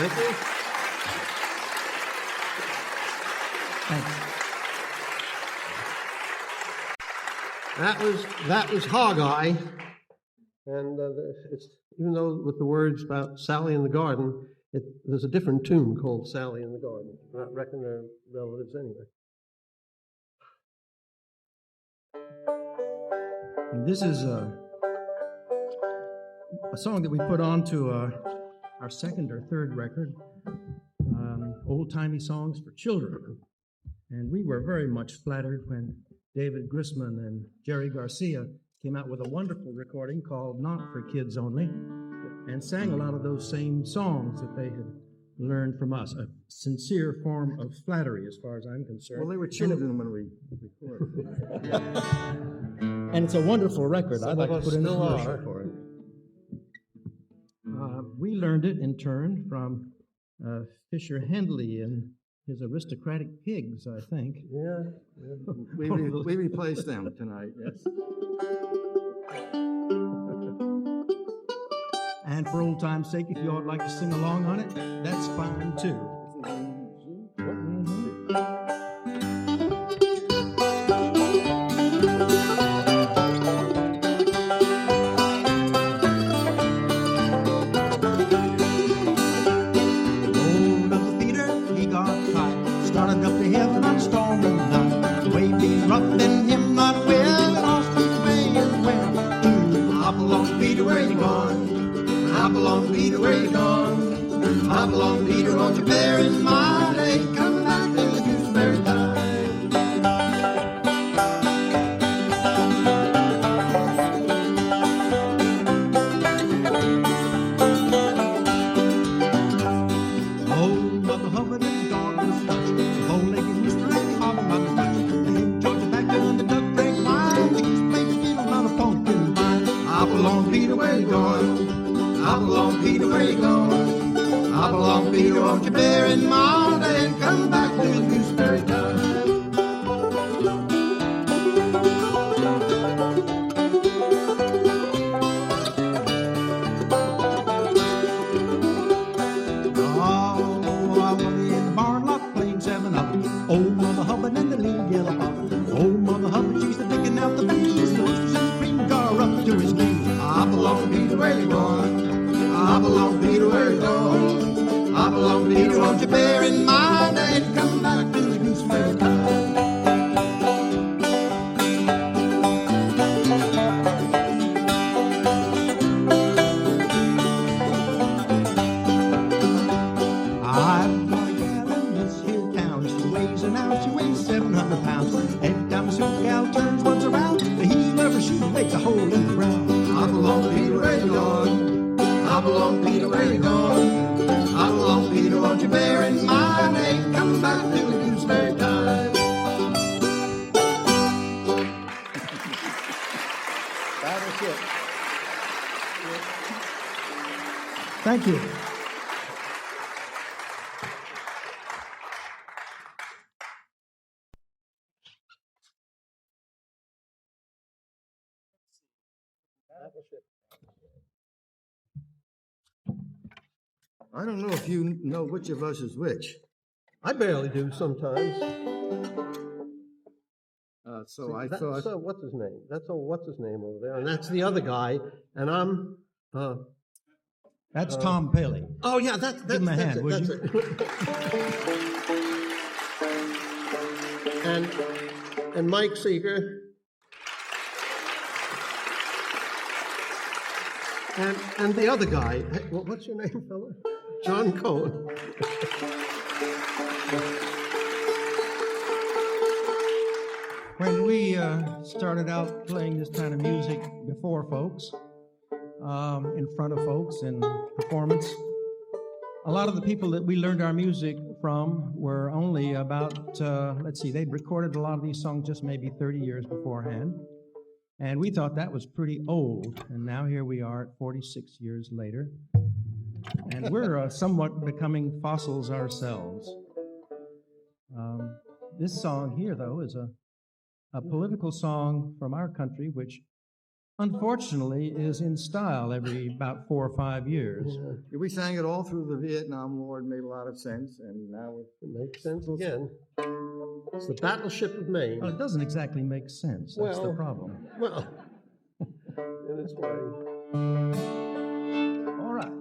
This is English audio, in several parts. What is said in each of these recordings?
Thank you. Thanks. That was Hog Eye, and it's, even though with the words about Sally in the Garden, there's a different tune called Sally in the Garden. I reckon they're relatives anyway. And this is a song that we put on to our second or third record, Old-Timey Songs for Children. And we were very much flattered when David Grisman and Jerry Garcia came out with a wonderful recording called Not for Kids Only, and sang a lot of those same songs that they had learned from us. A sincere form of flattery, as far as I'm concerned. Well, they were children when we recorded. And it's a wonderful record. Some I'd like of to us put in a still commercial are. for it. We learned it in turn from Fisher Hendley and his Aristocratic Pigs, I think. Yeah. We replaced them tonight, yes. And for old time's sake, if you all would like to sing along on it, that's fine too. Old Uncle Peter, he got tight, started up the hill on a stormy night. The wave being rough and him not well, and all streets ran well. Hop along, Peter, where you gone? Hop along, Peter, where you gone? Hop along, Peter, won't you bear in mind? Ain't coming back till the gooseberry time. Oh, Mother Hubbard and the dog was touched. The bow-legged rooster and the hog-eye was touched. They hit Georgia back on the duck drank wine. The goose played the fiddle on a pumpkin vine. Hop along, Peter, where you going? Hop along, Peter, where you going? Hop along, Peter, won't you bear in mind? And come back to the gooseberry time. Oh, I was in the barn lot playing 7-Up. Old Mother Hubbard and the little yellow pup. Old Mother Hubbard, she's picking out the beans. The roosters in the cream jar up to his knees. Hop along, Peter, where you going? Hop along, Peter, where you going? Hop along, Peter, won't you bear in mind? And come back to the gooseberry time. I've got a gal in this here town. She weighs an ounce, she weighs 700 pounds. Every time a super gal turns once around, the heel of her shoe makes a hole in the ground. Hop along, Peter, where you going? Hop along, Peter, where you going? Hop along, Peter, won't you bear in mind? Ain't coming back to the gooseberry time. Battleship. Thank you. I don't know if you know which of us is which. I barely do sometimes. So I That's, thought, what's his name? That's what's his name over there, and that's the other guy. And I'm. That's Tom Paley. Oh yeah, that's Give him a hand, it, would that's you? it. and Mike Seeger. And the other guy. Hey, what's your name, fella? John Cohen. When we started out playing this kind of music before folks, in front of folks in performance, a lot of the people that we learned our music from were only about, they'd recorded a lot of these songs just maybe 30 years beforehand. And we thought that was pretty old. And now here we are at 46 years later. And we're somewhat becoming fossils ourselves. This song here, though, is a political song from our country, which unfortunately, is in style every about 4 or 5 years. Yeah, We sang it all through the Vietnam War. It made a lot of sense, and now it makes sense again. It's the Battleship of Maine. Well, it doesn't exactly make sense. That's the Well- problem. Well, in its way. All right.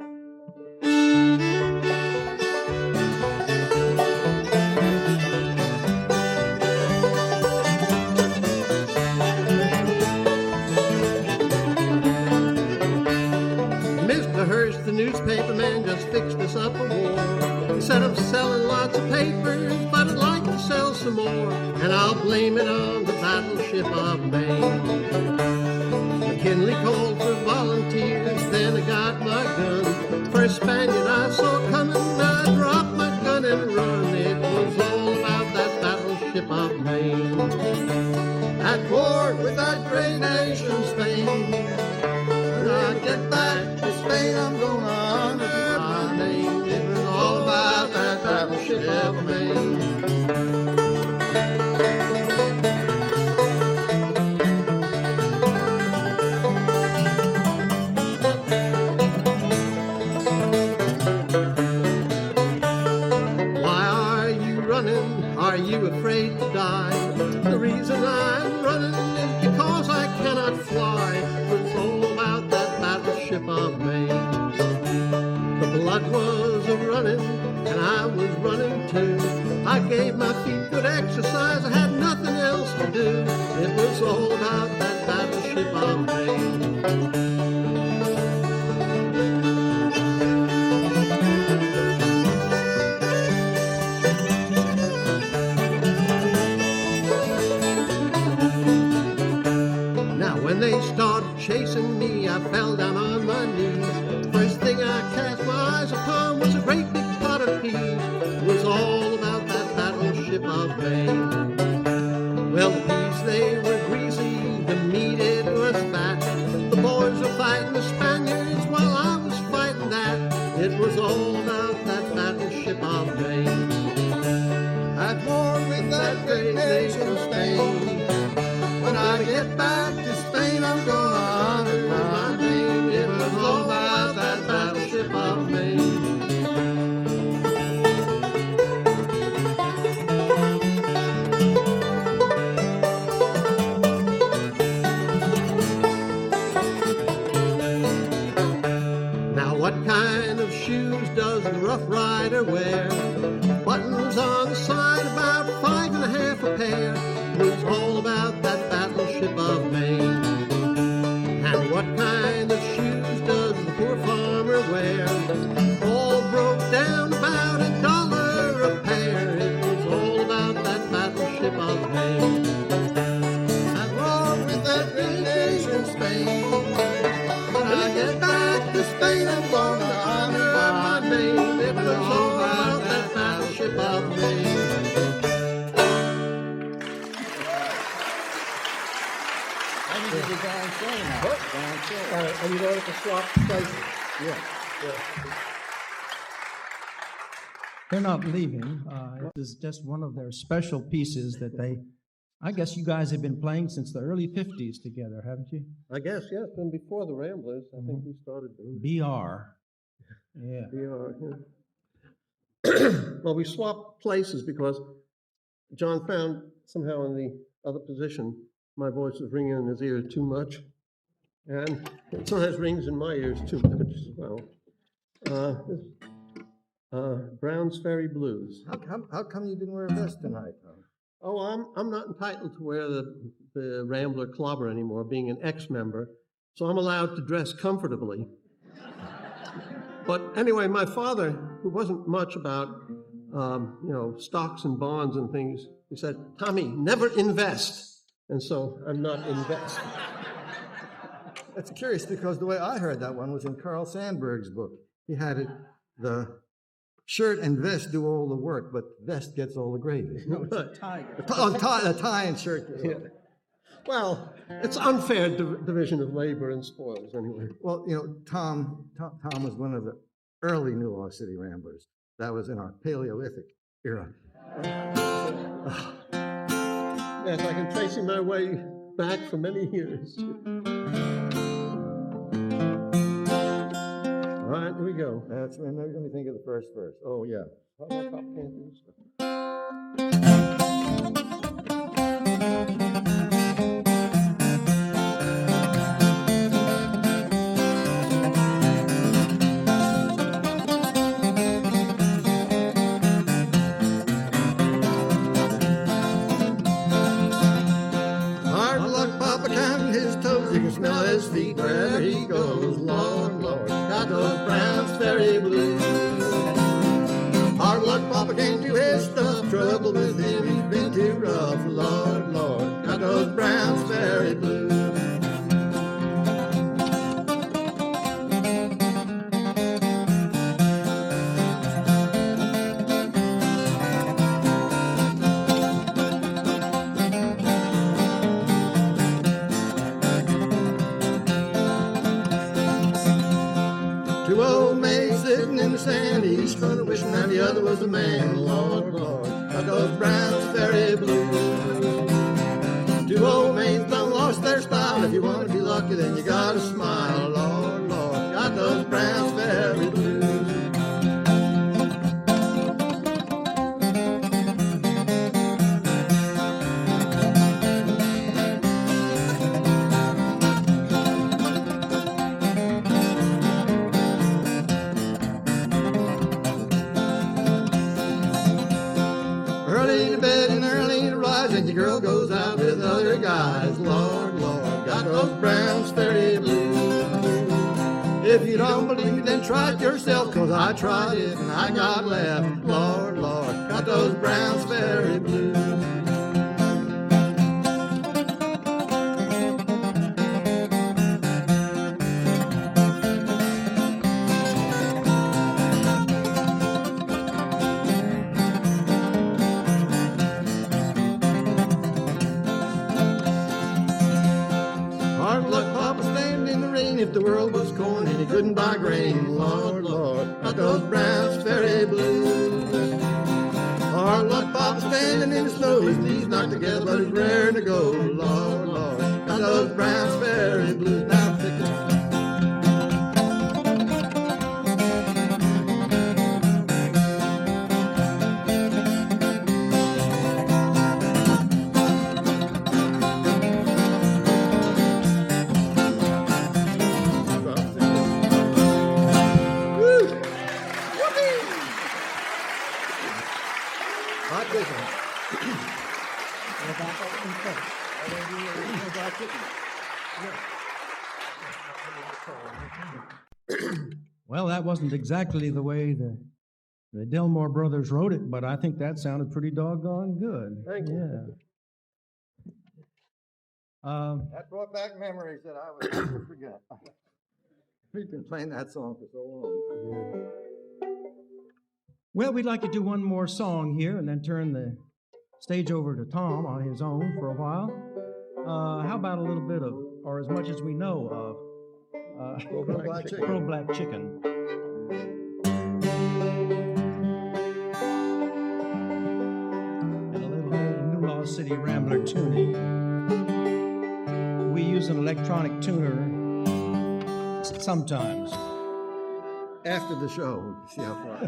Mr. Hurst, the newspaper man, just fixed us up a war. He said I'm selling lots of papers, but I'd like to sell some more, and I'll blame it on the Battleship of Maine. McKinley called for volunteers, then I got my gun. First Spaniard I saw coming, I dropped my gun and run. It was all about that Battleship of Maine. At war with that great nation Spain. When I get back to Spain, I'm gonna honor my name. It was all about that Battleship of Maine. Why are you running? Are you afraid to die? The reason I'm running is because I cannot fly. It was all about that Battleship of Maine. The blood was a-running, and I was running too. I gave my feet good exercise, I had nothing else to do. It was all about that Battleship of Maine. When they started chasing me, I fell down on my knees. First thing I cast my eyes upon was a great big pot of peas. It was all about that Battleship of Maine. Well, the peas, they were greasy, the meat, it was fat. The boys were fighting the Spaniards while I was fighting that. It was all about that Battleship of Maine. At war with that great nation Spain. When I get back to Spain, I'm gonna honor my name. It was all about that Battleship of Maine. Now what kind of shoes does the Rough Rider wear? Buttons on the side, about 5.5 a pair. It was all about that Battleship of Maine. And what kind of shoes does the poor farmer wear? All broke down about $1 a pair. It was all about that Battleship of Maine. At war with that great nation Spain. When I get back to Spain, I'm gonna honor my name. It was all about that Battleship of Maine. And you wanted to swap places? Yeah. They're not leaving. This is just one of their special pieces that I guess you guys have been playing since the early 50s together, haven't you? I guess, yes, and before the Ramblers, I think we started doing BR. Yeah. Well, we swapped places because John found somehow in the other position, my voice was ringing in his ears too much. And it sometimes rings in my ears too much as well. Brown's Ferry Blues. How come you didn't wear a vest tonight, Tom? Oh, I'm not entitled to wear the Rambler clobber anymore, being an ex-member, so I'm allowed to dress comfortably. But anyway, my father, who wasn't much about, stocks and bonds and things, he said, "Tommy, never invest." And so I'm not investing. That's curious because the way I heard that one was in Carl Sandburg's book. He had it, the shirt and vest do all the work, but vest gets all the gravy. No, it's a tiger. A tie and shirt. Yeah. Well, it's unfair division of labor and spoils anyway. Well, Tom was one of the early New Law City Ramblers. That was in our Paleolithic era. Yes, I can trace my way back for many years. go. That's when let me think of the first verse. Oh, yeah. Hard luck, Papa, counting his toes. You can smell his feet wherever he goes. Lord, Lord, got those Browns Ferry blues. Hard luck, Papa, can't do his stuff. Trouble with him, he's been too rough. Lord, Lord, got those Browns Ferry blues. Two old maids sitting in the sand, each one wishing that the other was a man. Lord, Lord, got those Browns Ferry blues. Two old maids done lost their style. If you want to be lucky, then you gotta smile. Lord, Lord, got those Browns Ferry blues. Early to bed and early to rise, and your girl goes out with other guys. Lord, Lord, got those Browns Ferry blues. If you don't believe me, then try it yourself, 'cause I tried it and I got left. Lord, Lord, got those Browns Ferry blues. Hard luck, Papa, standing in the rain. If the world was corn and he couldn't buy grain. Lord, Lord, got those Browns Ferry blues. Hard luck, Papa, standing in the snow. His knees knocked together, but he's raring to go. Lord, Lord, got those Browns Ferry blues. Now pick it up. Hot Well, that wasn't exactly the way the Delmore brothers wrote it, but I think that sounded pretty doggone good. Thank you. Yeah. That brought back memories that I would never forget. We've been playing that song for so long. Well, we'd like to do one more song here and then turn the stage over to Tom on his own for a while. How about a little bit of, or as much as we know of, Black Chicken. Pro Black Chicken. And a little New Law City Rambler tuning. We use an electronic tuner sometimes. After the show, we can see how far.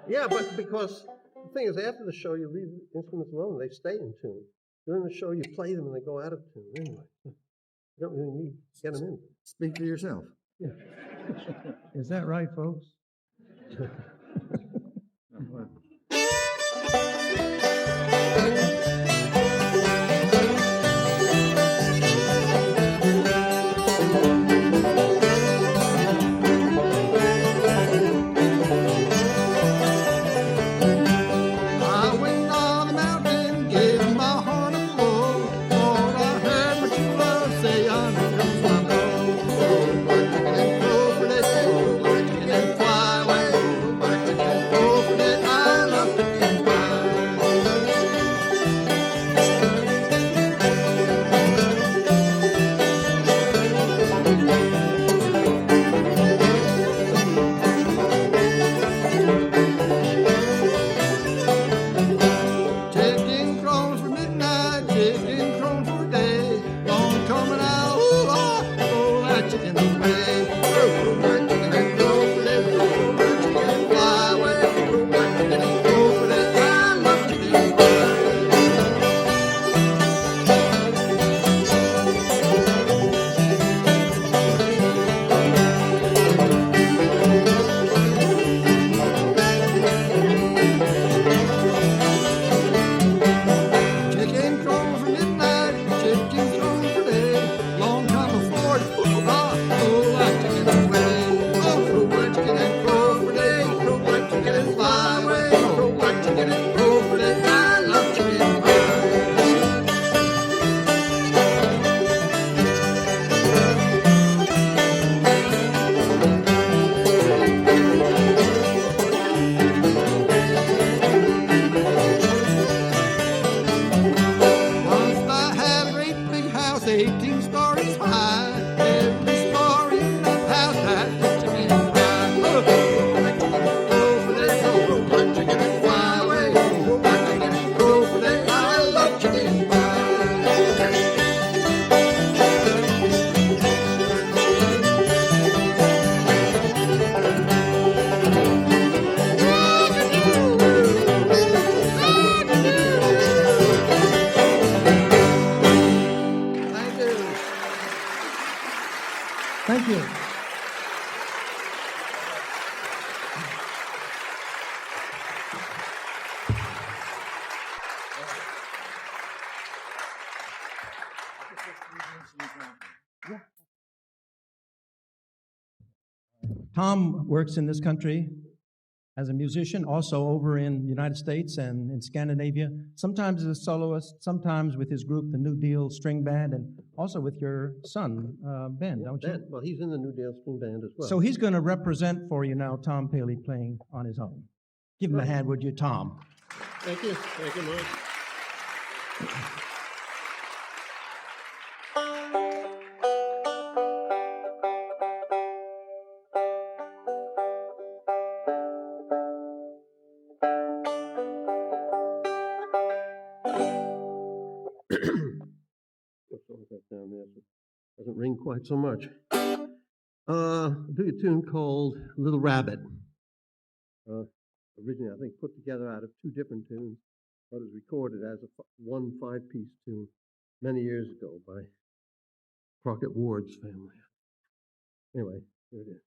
Yeah, but because the thing is, after the show, you leave instruments alone, they stay in tune. During the show, you play them and they go out of tune anyway. You don't really need to get them in. Speak for yourself. Yeah. Is that right, folks? Fly away, go back again. Thank you. Tom works in this country as a musician, also over in the United States and in Scandinavia, sometimes as a soloist, sometimes with his group, the New Deal String Band, and also with your son, Ben, don't you? Ben, well, he's in the New Deal String Band as well. So he's going to represent for you now Tom Paley playing on his own. Give him a hand, would you, Tom? Thank you. Thank you, Mike. Down there, so it doesn't ring quite so much. I'll do a tune called Little Rabbit. Originally, I think, put together out of two different tunes, but it was recorded as one 5-piece tune many years ago by Crockett Ward's family. Anyway, here it is.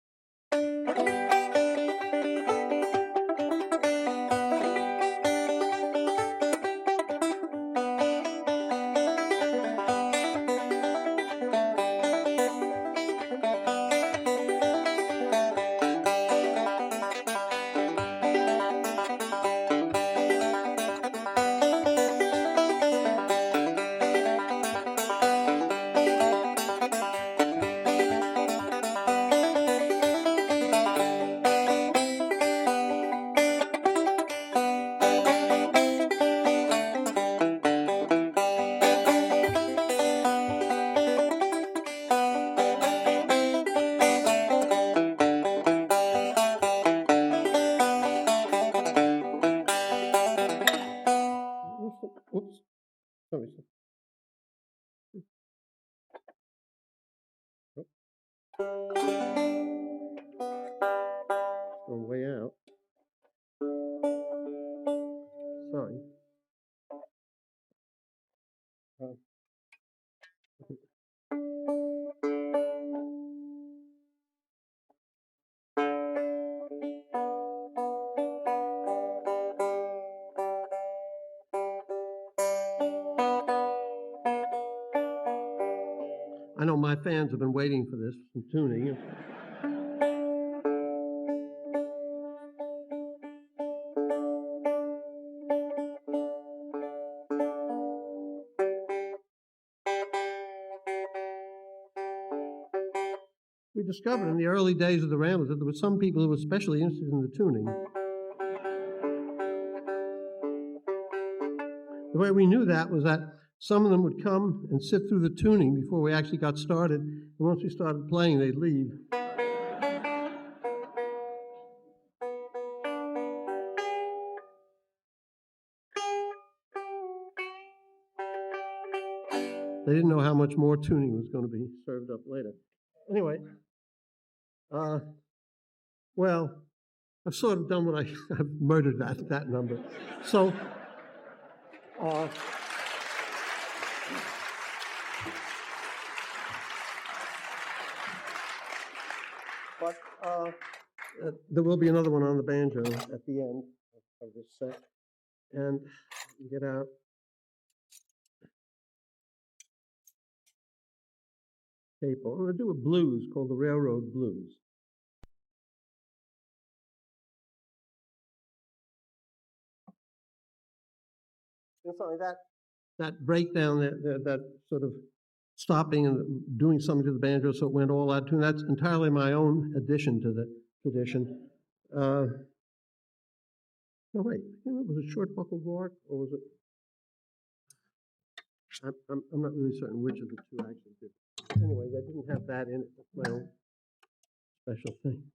Oops. Sorry, sir. Going way out. Sorry. I know my fans have been waiting for this from tuning. We discovered in the early days of the Ramblers that there were some people who were especially interested in the tuning. The way we knew that was that some of them would come and sit through the tuning before we actually got started, and once we started playing, they'd leave. They didn't know how much more tuning was going to be served up later. Anyway, well, I've sort of done what I've murdered that number. So, but there will be another one on the banjo at the end of this set. And get out. Staple. I'm going to do a blues called the Railroad Blues. And sorry, that breakdown, that sort of stopping and doing something to the banjo so it went all out of tune, that's entirely my own addition to the tradition. No, wait, was it Short Buckled Lark, or was it? I'm not really certain which of the two actually did. Anyway, they didn't have that in it. That's my own special thing.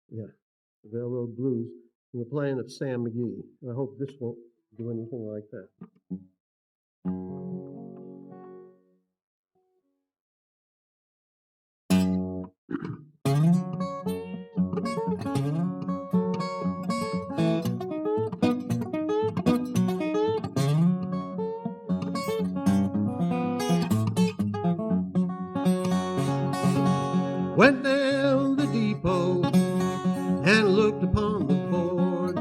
Yeah, the Railroad Blues. We're playing at Sam McGee. I hope this won't do anything like that. Went down the depot and looked upon the board.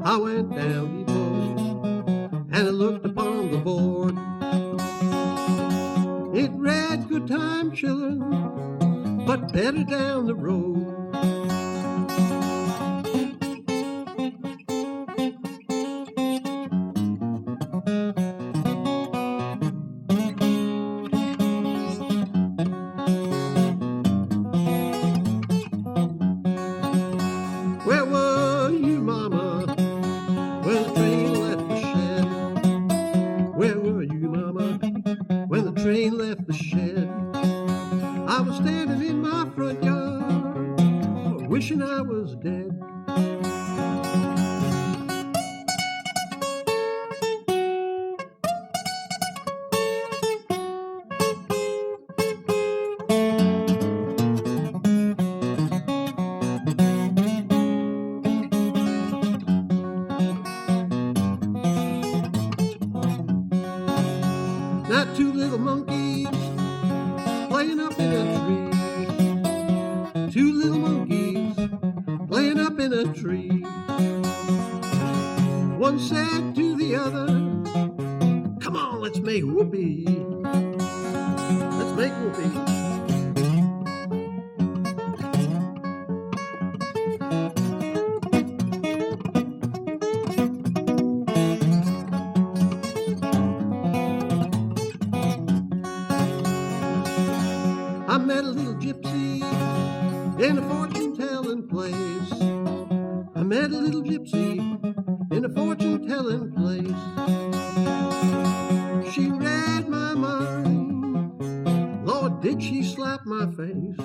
I went down the depot and I looked upon the board. It read, good time, children, but better down the road. Where were you, Mama, when the train left the shed? Where were you, Mama, when the train left the shed? I was standing in my front yard, wishing I was dead. Not two little monkeys playing up in a tree. Two little monkeys playing up in a tree. One said to the other, come on, let's make whoopee. Let's make whoopee. I met a little gypsy in a fortune-telling place. I met a little gypsy in a fortune-telling place. She read my mind. Lord, did she slap my face.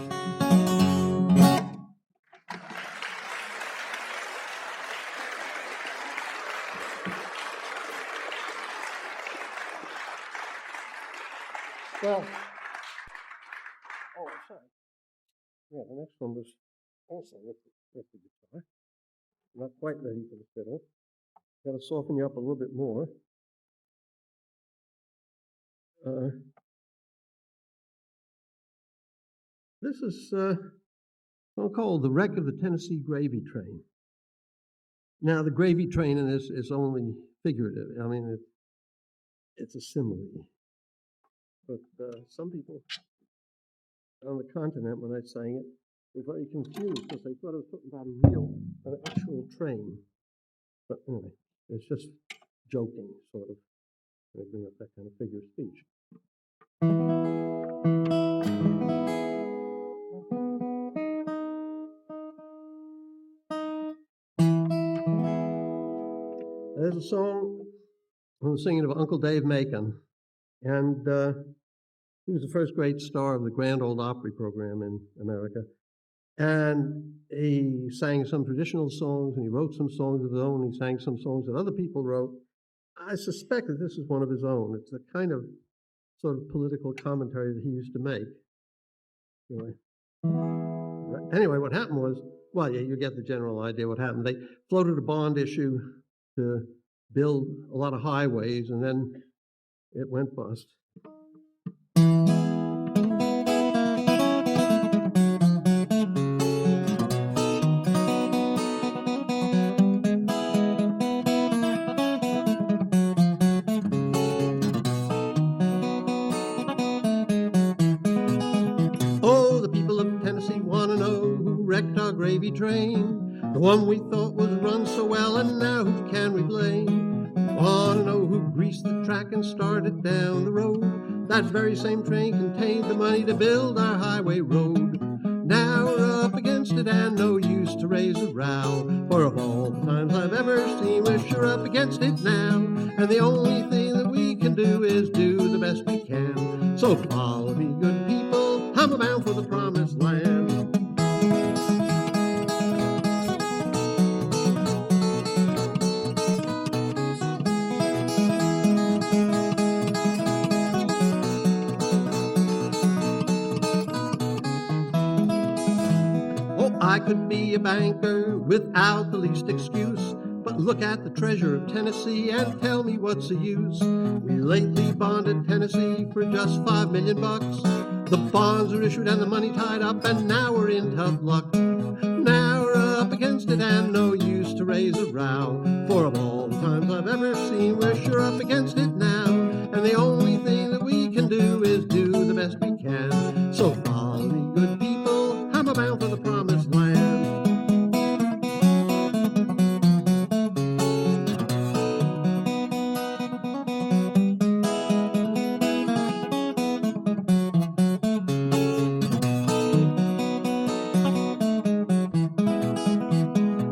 Well, oh, sorry. Yeah, the next one was also with the guitar. Not quite ready for the fiddle. Got to soften you up a little bit more. This is song called The Wreck of the Tennessee Gravy Train. Now, the gravy train in this is only figurative. I mean, it's a simile. But some people on the continent, when I sang it, were very confused because they thought it was talking about an actual train. But anyway, it's just joking, sort of. They bring up that kind of figure of speech. There's a song I'm singing of Uncle Dave Macon, and he was the first great star of the Grand Ole Opry program in America. And he sang some traditional songs, and he wrote some songs of his own, and he sang some songs that other people wrote. I suspect that this is one of his own. It's a kind of sort of political commentary that he used to make. Anyway, what happened was, well, yeah, you get the general idea what happened. They floated a bond issue to build a lot of highways, and then it went bust. Gravy train, the one we thought was run so well, and now who can we blame? Want to know who greased the track and started down the road? That very same train contained the money to build our highway road. Now we're up against it and no use to raise a row, for of all the times I've ever seen, we're sure up against it now, and the only thing that we can do is do the best we can. So follow me, good people, I'm bound for the promised land. I could be a banker without the least excuse, but look at the treasure of Tennessee and tell me what's the use. We lately bonded Tennessee for just $5 million. The bonds are issued and the money tied up, and now we're in tough luck. Now we're up against it and no use to raise a row. For of all the times I've ever seen, we're sure up against it now. And the only thing that we can do is do the best we can. So follow me, good people, I'm bound for the promised land.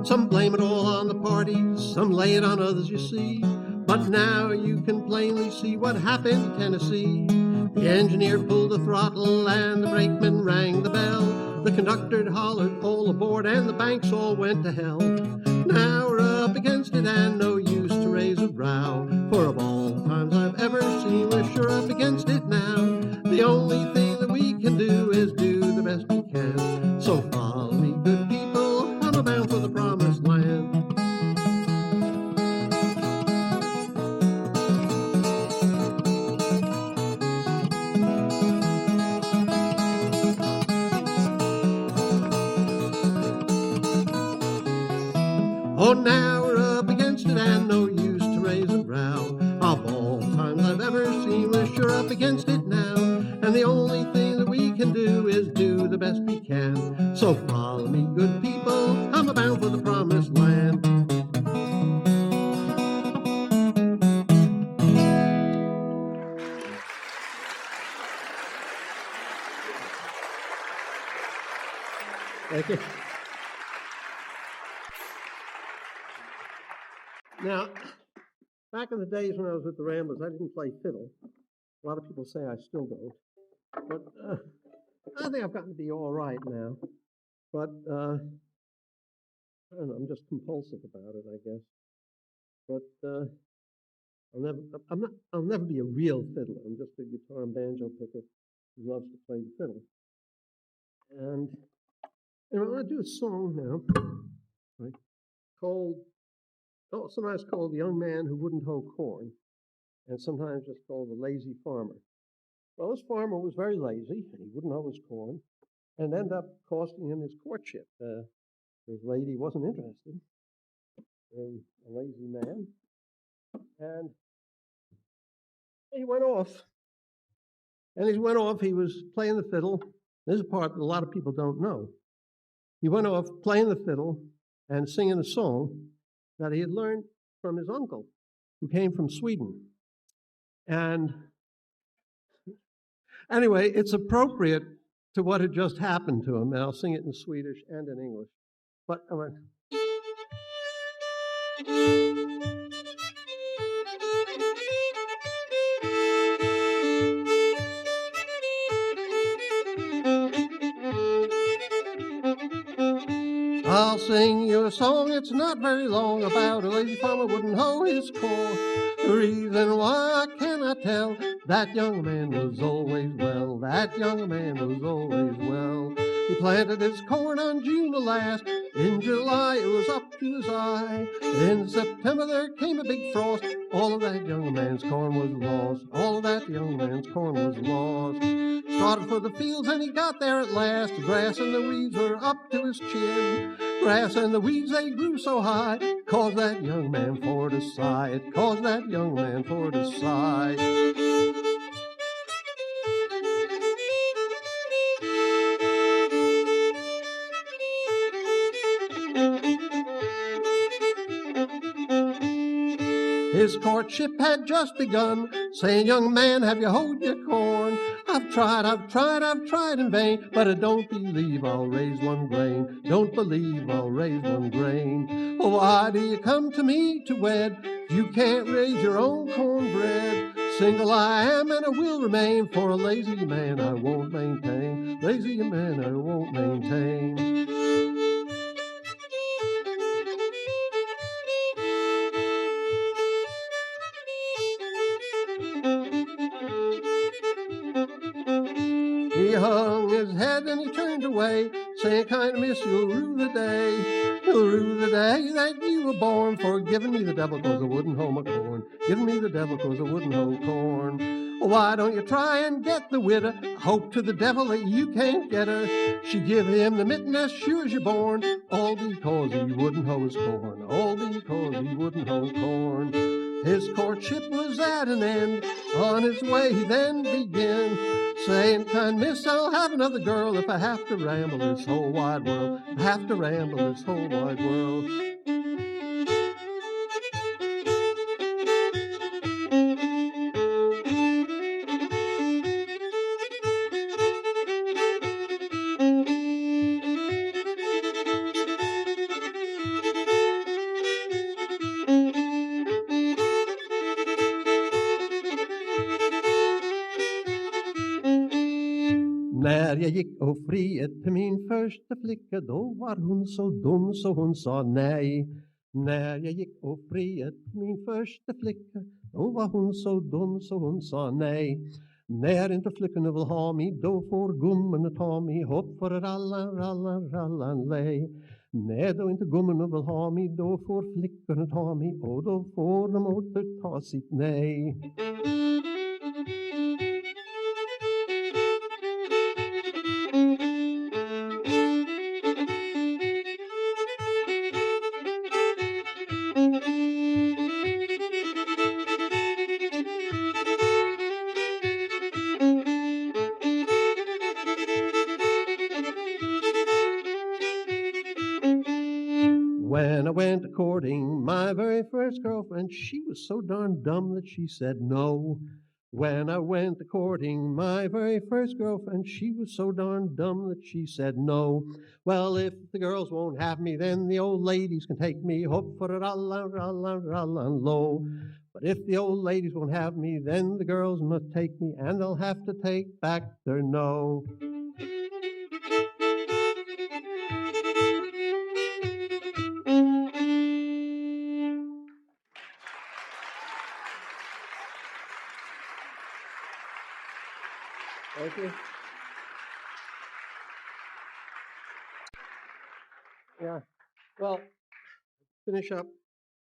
Some blame it all on the party, some lay it on others, you see. But now you can plainly see what happened in Tennessee. The engineer pulled the throttle and the brakeman rang the bell. The conductor hollered all aboard and the banks all went to hell. Now we're up against it and no use to raise a row. For of all the times I've ever seen, we're sure up against it now. The only thing that we can do is do the best we can. So follow me, good people, I'm bound for the promised land. Oh, now we're up against it and no use to raise a row. Of all the times I've ever seen, we're sure up against it now. And the only thing that we can do is do the best we can. So follow me, good people, I'm bound for the promised land. Thank you. Now, back in the days when I was with the Ramblers, I didn't play fiddle. A lot of people say I still don't. But I think I've gotten to be all right now. But I don't know, I'm just compulsive about it, I guess. But I'll never be a real fiddler. I'm just a guitar and banjo picker who loves to play the fiddle. And I'm going to do a song now, right, called, sometimes called The Young Man Who Wouldn't Hoe Corn, and sometimes just called The Lazy Farmer. Well, this farmer was very lazy, and he wouldn't hoe his corn, and it ended up costing him his courtship. His lady wasn't interested in a lazy man, and he went off. And he went off, he was playing the fiddle. This is a part that a lot of people don't know. He went off playing the fiddle and singing a song that he had learned from his uncle, who came from Sweden. And anyway, it's appropriate to what had just happened to him, and I'll sing it in Swedish and in English. But I'll sing you a song, it's not very long, about a lazy farmer wouldn't hoe his corn. The reason why I cannot tell, that young man was always well, that young man was always well. He planted his corn on June the last, in July it was up to his eye. In September there came a big frost, all of that young man's corn was lost, all of that young man's corn was lost. Started for the fields and he got there at last. The grass and the weeds were up to his chin. Grass and the weeds, they grew so high, caused that young man for to sigh. It caused that young man for to sigh. His courtship had just begun, saying, young man, have you hoed your corn? I've tried in vain, but I don't believe I'll raise one grain. Don't believe I'll raise one grain. Oh, why do you come to me to wed? You can't raise your own cornbread. Single I am and I will remain, for a lazy man I won't maintain. Lazy man I won't maintain. He hung his head and he turned away, saying, kind of miss, you'll rue the day. You'll rue the day that you were born, for giving me the devil cause I wouldn't hoe my corn. Giving me the devil cause I wouldn't hoe corn. Why don't you try and get the widow? Hope to the devil that you can't get her. She give him the mitten as sure as you're born, all because he wouldn't hoe his corn, all because he wouldn't hoe corn. His courtship was at an end, on his way he then began, saying, kind miss, I'll have another girl if I have to ramble this whole wide world, have to ramble this whole wide world. När jag gick och friade till min första flicka, då var hon så dum så hon sa nej. När jag gick och friade till min första flicka, då var hon så dum så hon sa nej. När inte flickorna vill ha mig, då får gummorna ta mig, hopp för rallan, rallan, rallan, lej. När då inte gummorna vill ha mig, då får flickorna ta mig, och då får de återta sitt nej. When I went courting my very first girlfriend, she was so darn dumb that she said no. When I went courting my very first girlfriend, she was so darn dumb that she said no. Well, if the girls won't have me, then the old ladies can take me, hope for a rallan, rallan, rallan, low. But if the old ladies won't have me, then the girls must take me, and they'll have to take back their no. Thank you. Yeah, well, finish up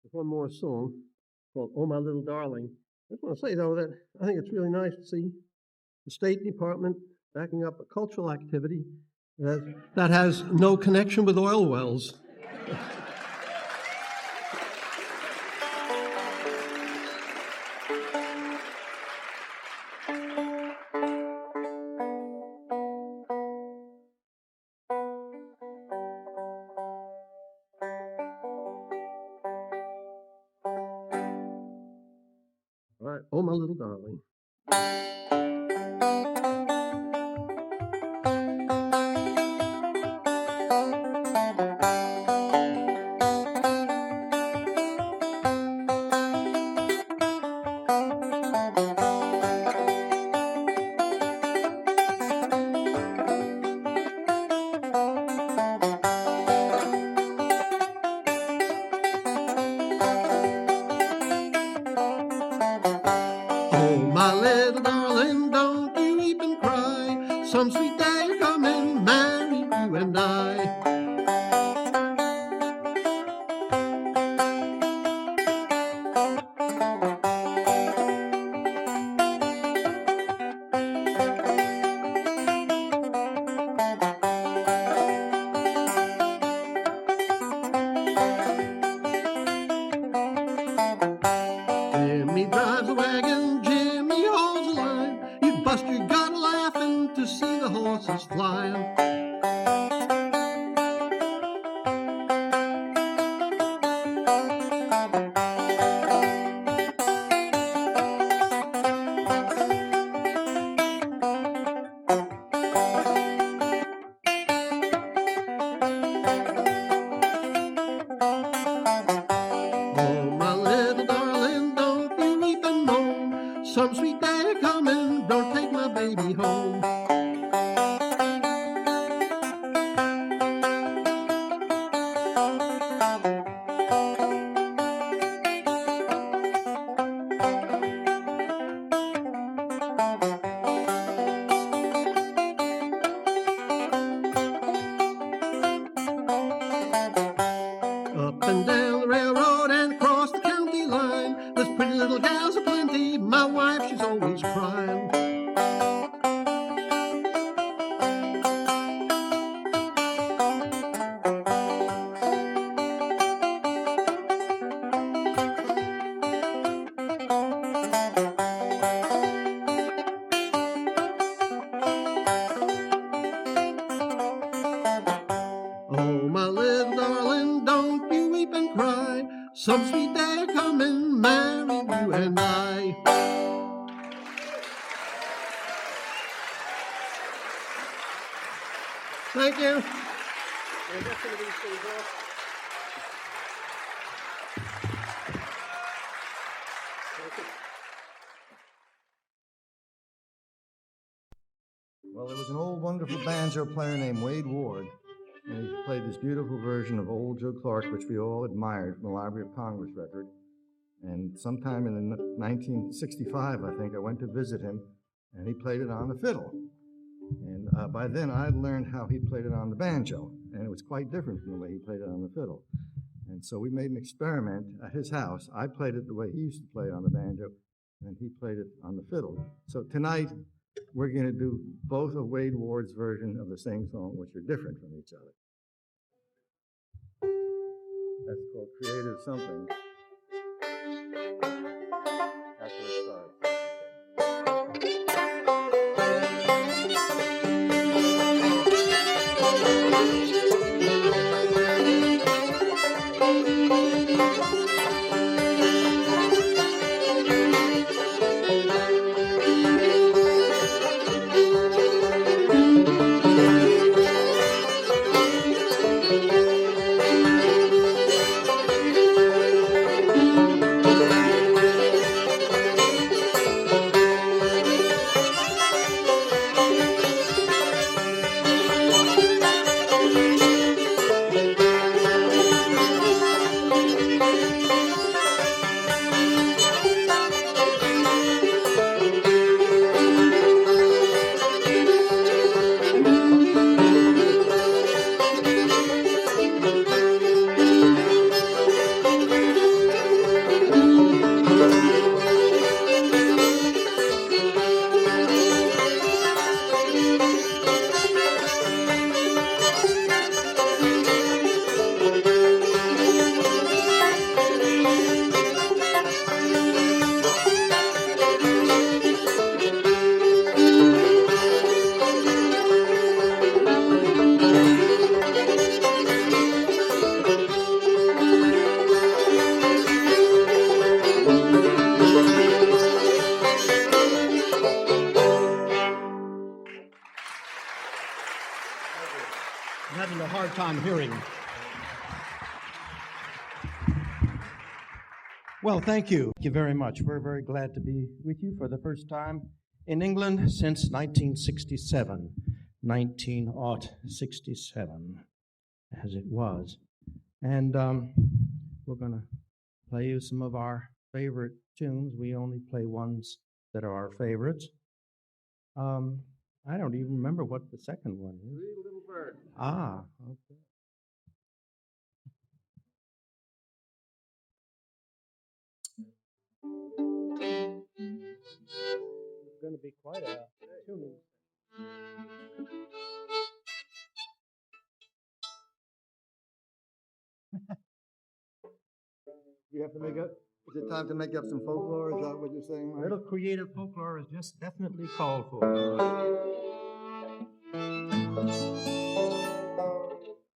with one more song called Oh My Little Darling. I just want to say, though, that I think it's really nice to see the State Department backing up a cultural activity that has no connection with oil wells. All right, Oh My Little Darling. My little darling, don't you weep and cry. Some sweet day you're coming, marry you and I. Jimmy drives the wagon, Jimmy holds the line. You'd bust your gut laughing to see the horses flying. Oh, my little darling, don't you weep and moan. Some sweet day you're coming, don't take my baby home. Up and down the railroad and across the county line, there's pretty little gals aplenty. My wife, she's always crying. some sweet day coming, marry you and I. Thank you. Well, there was an old wonderful banjo player named Wade Ward, and he played this beautiful version of Old Joe Clark, which we all admired, from the Library of Congress record. And sometime in 1965, I think, I went to visit him, and he played it on the fiddle. And by then, I'd learned how he played it on the banjo, and it was quite different from the way he played it on the fiddle. And so we made an experiment at his house. I played it the way he used to play it on the banjo, and he played it on the fiddle. So tonight, we're going to do both of Wade Ward's version of the same song, which are different from each other. That's called Creative Something. That's where it starts. Well, thank you. Thank you very much. We're very glad to be with you for the first time in England since 1967. 1967, as it was. And we're going to play you some of our favorite tunes. We only play ones that are our favorites. I don't even remember what the second one is. Three Little Bird. Ah, okay. It's going to be quite a tuning. You have to make up. Is it time to make up some folklore? Is that what you're saying, A Mike? little creative folklore is just definitely called for.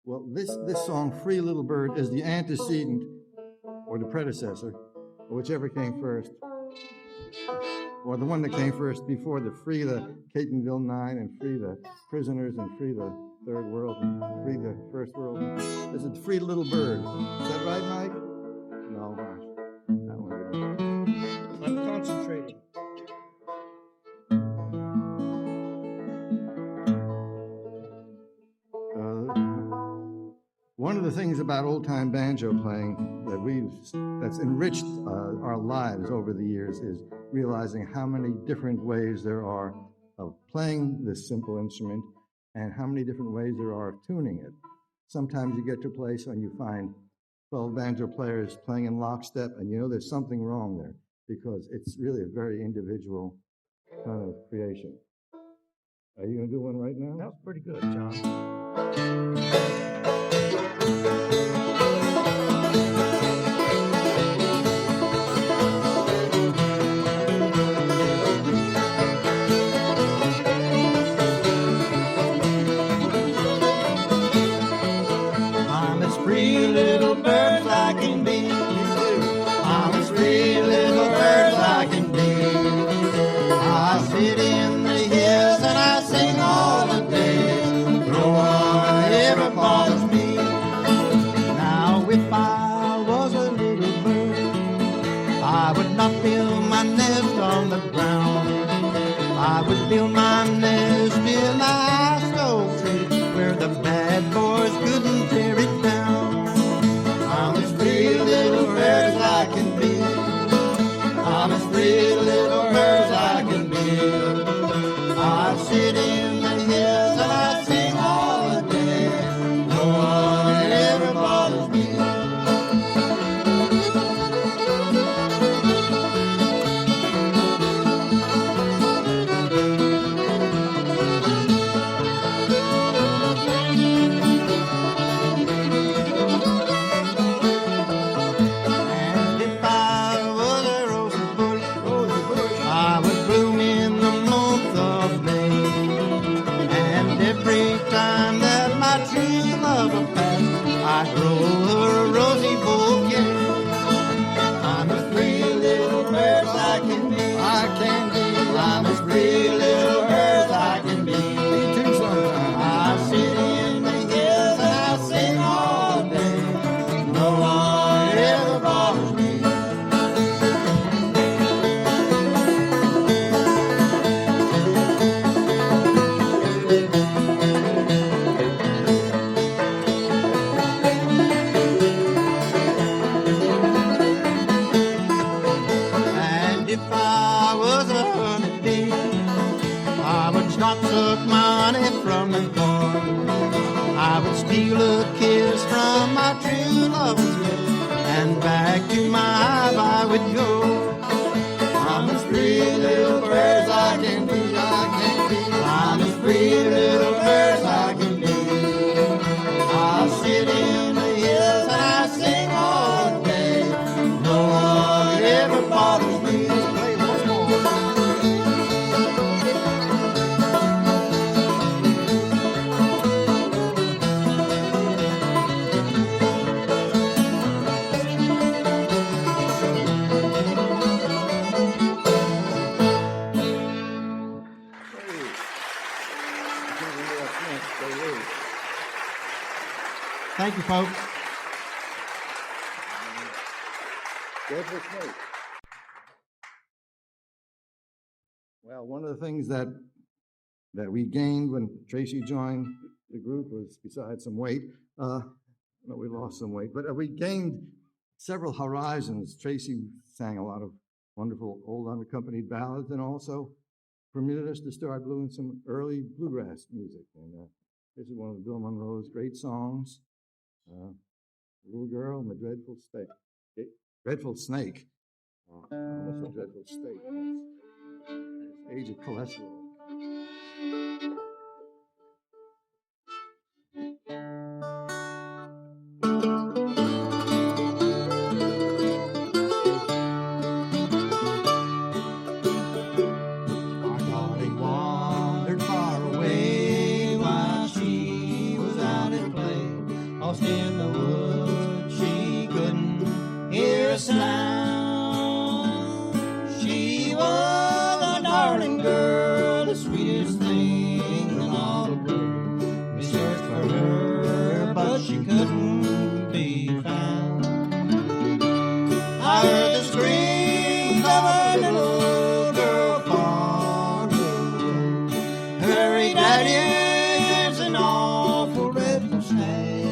Well, this song, Free Little Bird, is the antecedent or the predecessor, or whichever came first, or the one that came first before the Free the Catonville Nine and Free the Prisoners and Free the Third World and Free the First World. This is Free Little Bird. Is that right, Mike? No, that one. I'm concentrating. One of the things about old-time banjo playing that's enriched our lives over the years is realizing how many different ways there are of playing this simple instrument and how many different ways there are of tuning it. Sometimes you get to a place and you find 12 banjo players playing in lockstep, and you know there's something wrong there because it's really a very individual kind of creation. Are you going to do one right now? That was pretty good, John. I'm as free a little bird as I can be. of a past. I grow her a rosy bouquet. I'm as free a little bird as I can be. I can be. I'm as free a little bird as I can be. Me too sometime. I sit in the hills and I sing all day. No one ever bothers me. And if I was a honeybee, I would stop suck my honey from the garden. I would steal a kiss from my true love's lips, and back to my hive I would go. I'm as free a little bird as I can be. I can be. I'm as free a little bird as I can be. I'll sit in the hills and I sing all day. No one ever bothers me. Play once more. Thank you, folks. Dreadful Snake. Well, one of the things that we gained when Tracy joined the group was, besides some weight, no, we lost some weight, but we gained several horizons. Tracy sang a lot of wonderful old unaccompanied ballads, and also permitted us to start doing some early bluegrass music. And this is one of Bill Monroe's great songs, "Little Girl and the Dreadful Snake." Dreadful Snake. Almost a dreadful state. Age of cholesterol. Our darling wandered far away while she was out at play. Lost in the woods, she couldn't hear a sound. She was a darling girl, the sweetest thing in all the world. We searched for her, but she couldn't be found. I heard the screams of a little girl far away. Hurry, Daddy, it's an awful dreadful snake.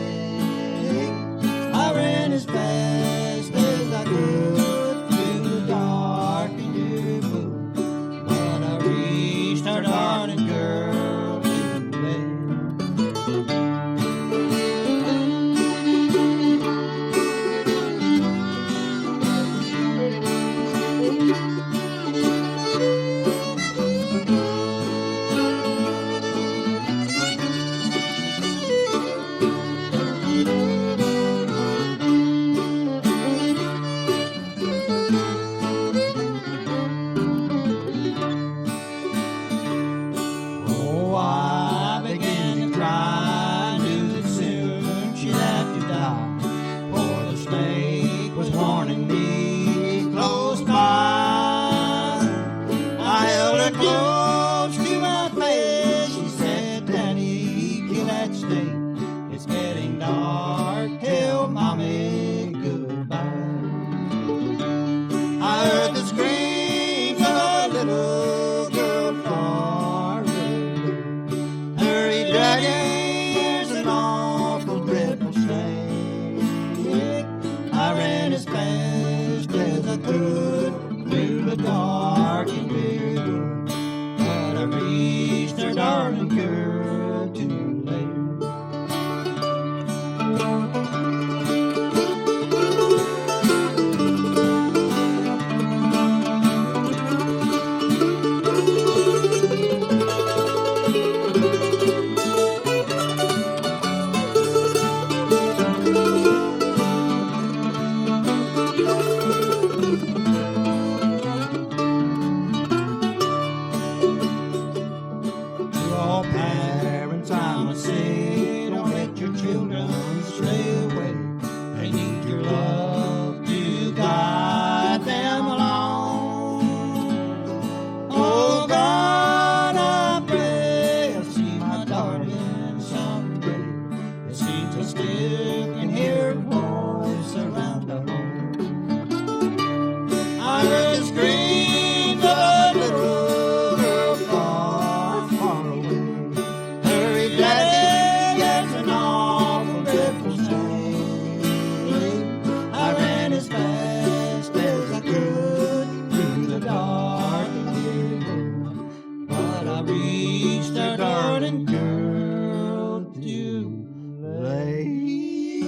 I ran as fast as I could through the dark and dreary wood, but I reached our darling girl too late. Oh, I began to cry, knew that soon she'd have to die. For the snake was warning me close by. I held her close to my face. She said, Daddy, kill that snake. It's getting dark. Tell Mommy goodbye. I heard the screams of a little girl far away. Hurry, Daddy, there's an awful dreadful snake. I ran as fast as I could through the dark and dreary wood, but I reached our darling girl too late. To all parents, I must say, don't let your children and girl to lay.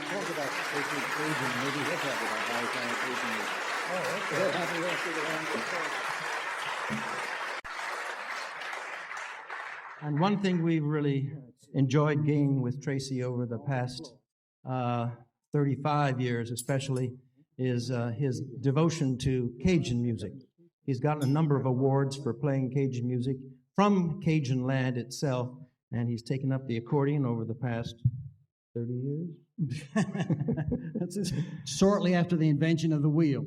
Talk about taking Cajun, maybe he'll talk about how he found Cajun music. Oh, okay. And one thing we've really enjoyed gaining with Tracy over the past 35 years especially is his devotion to Cajun music. He's gotten a number of awards for playing Cajun music from Cajun land itself, and he's taken up the accordion over the past 30 years. That's shortly after the invention of the wheel.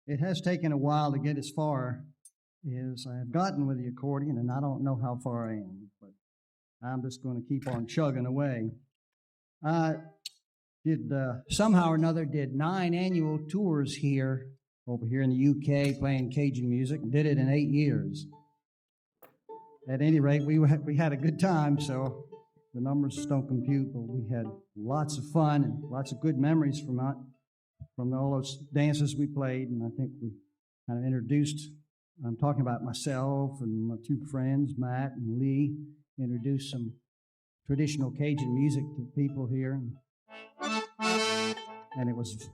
It has taken a while to get as far as I have gotten with the accordion, and I don't know how far I am, but I'm just going to keep on chugging away. I did somehow or another did 9 annual tours over here in the UK playing Cajun music, and did it in 8 years. At any rate, we had a good time, so the numbers just don't compute, but we had lots of fun and lots of good memories from all those dances we played, and I think we kind of introduced, I'm talking about myself and my 2 friends, Matt and Lee, introduced some traditional Cajun music to people here. And it was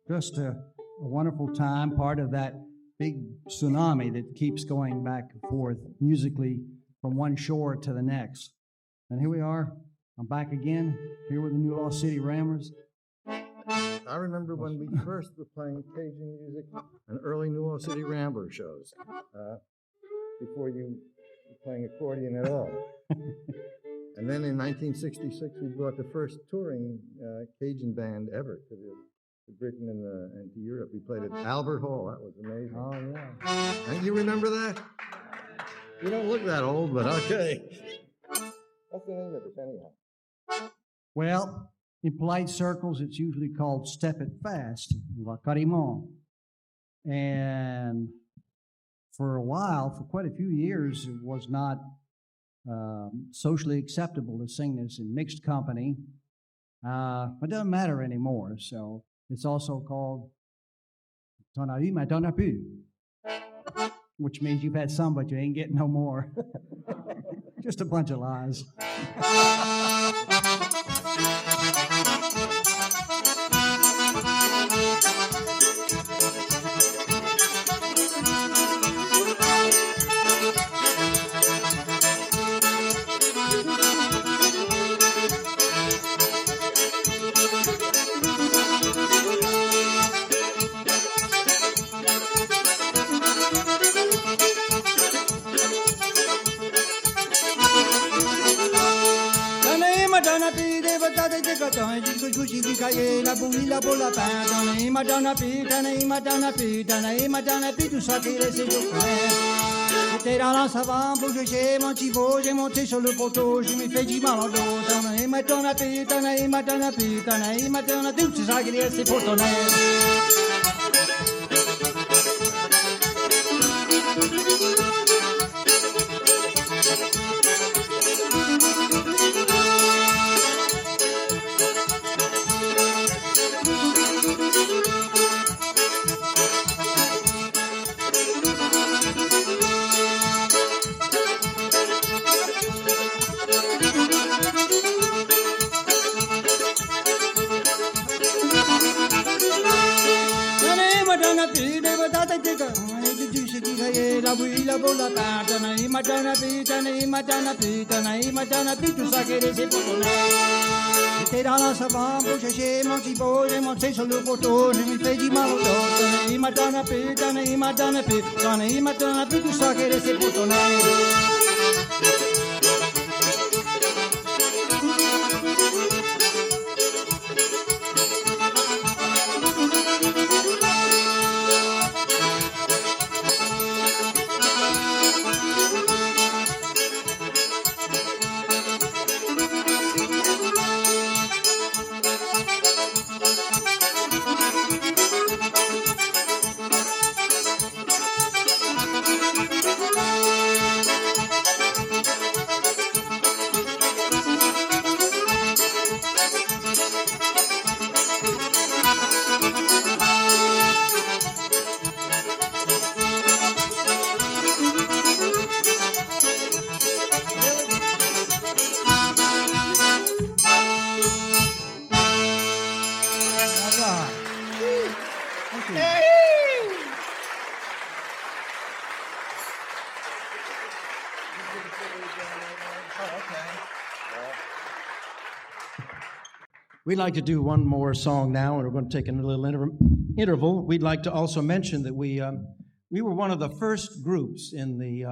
just a wonderful time, part of that big tsunami that keeps going back and forth musically from one shore to the next. And here we are. I'm back again, here with the New Law City Ramblers. I remember when we first were playing Cajun music on early New Orleans City Rambler shows, before you were playing accordion at all. And then in 1966, we brought the first touring Cajun band ever to Britain and to Europe. We played at Albert Hall. That was amazing. Oh, yeah. And you remember that? You don't look that old, but okay. What's the name of it, anyhow? Well, in polite circles, it's usually called Step It Fast, La Cariment. And for a while, for quite a few years, it was not socially acceptable to sing this in mixed company. But it doesn't matter anymore, so it's also called T'en as eu, mais t'en as plus, which means you've had some, but you ain't getting no more. Just a bunch of lies. La bouille, la boule, la pain, dans Madonna Pi, tout ça qui laisse j'étais dans la savane, pour j'ai mon chiveau, j'ai monté sur le poteau, je me fais du mal au dos, dans Madonna Pi, tout ça qui laisse pour ton la bouille, la boule, la pain, Madonna Pi, tout ça qui laisse pour ton j'étais dans la savane, pour chercher mon petit beau, j'ai monté sur le poteau, je me fais du mal au dos, Madonna Pi, tout ça qui laisse pour ton We'd like to do one more song now, and we're going to take a little interval. We'd like to also mention that we were one of the first groups in the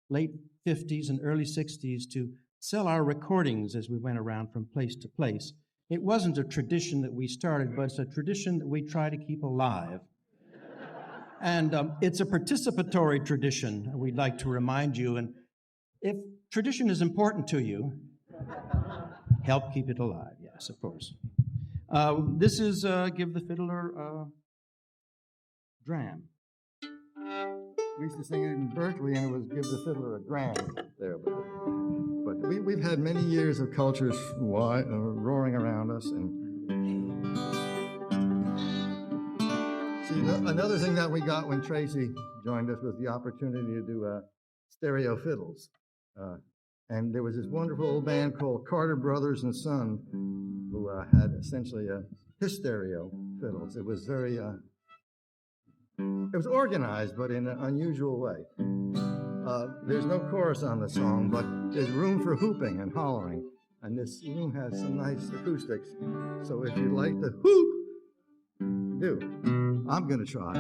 late 50s and early 60s to sell our recordings as we went around from place to place. It wasn't a tradition that we started, but it's a tradition that we try to keep alive. And it's a participatory tradition, we'd like to remind you. And if tradition is important to you, help keep it alive. Yes, of course. This is Give the Fiddler Dram. We used to sing it in Berkeley, and it was Give the Fiddler a Dram there. But we've had many years of cultures roaring around us. And see, another thing that we got when Tracy joined us was the opportunity to do stereo fiddles. And there was this wonderful old band called Carter Brothers and Son, who had essentially his stereo fiddles. It was very, it was organized, but in an unusual way. There's no chorus on the song, but there's room for hooping and hollering. And this room has some nice acoustics. So if you'd like to hoop, do. I'm going to try.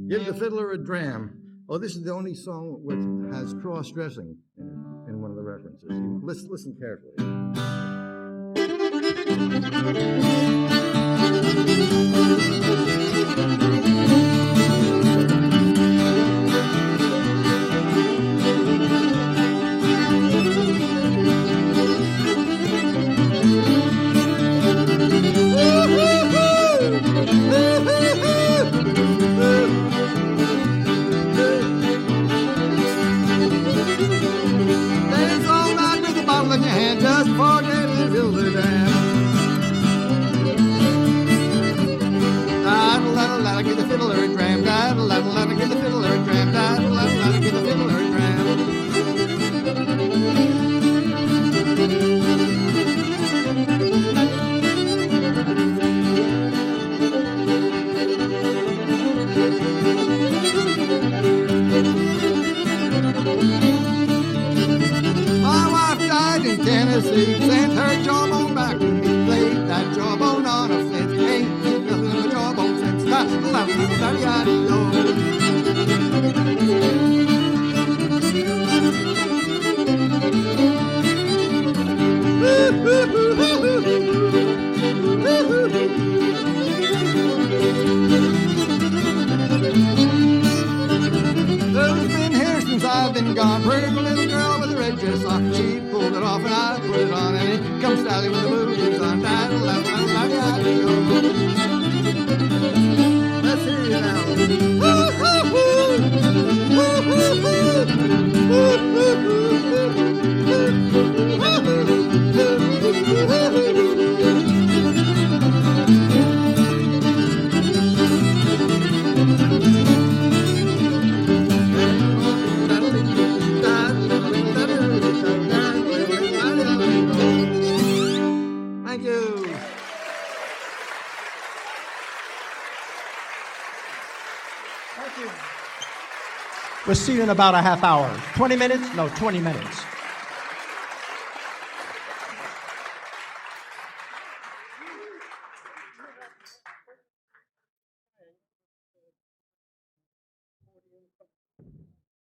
Give the Fiddler a Dram. Oh, this is the only song which has cross-dressing in one of the references. Listen carefully. Sent her jawbone back to me, played that jawbone on a fence. Ain't nothing but jawbone since Who's been here since I've been gone? Pretty little girl with a red dress on. She pulled it off and I put it on, and it comes Sally with the blues on. Let's hear you now. Thank you. Thank you. We'll see you in about a half hour. 20 minutes? No, 20 minutes.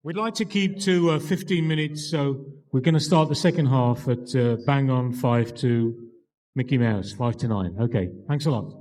We'd like to keep to 15 minutes, so we're going to start the second half at bang on 5 to Mickey Mouse, 5 to 9. Okay, thanks a lot.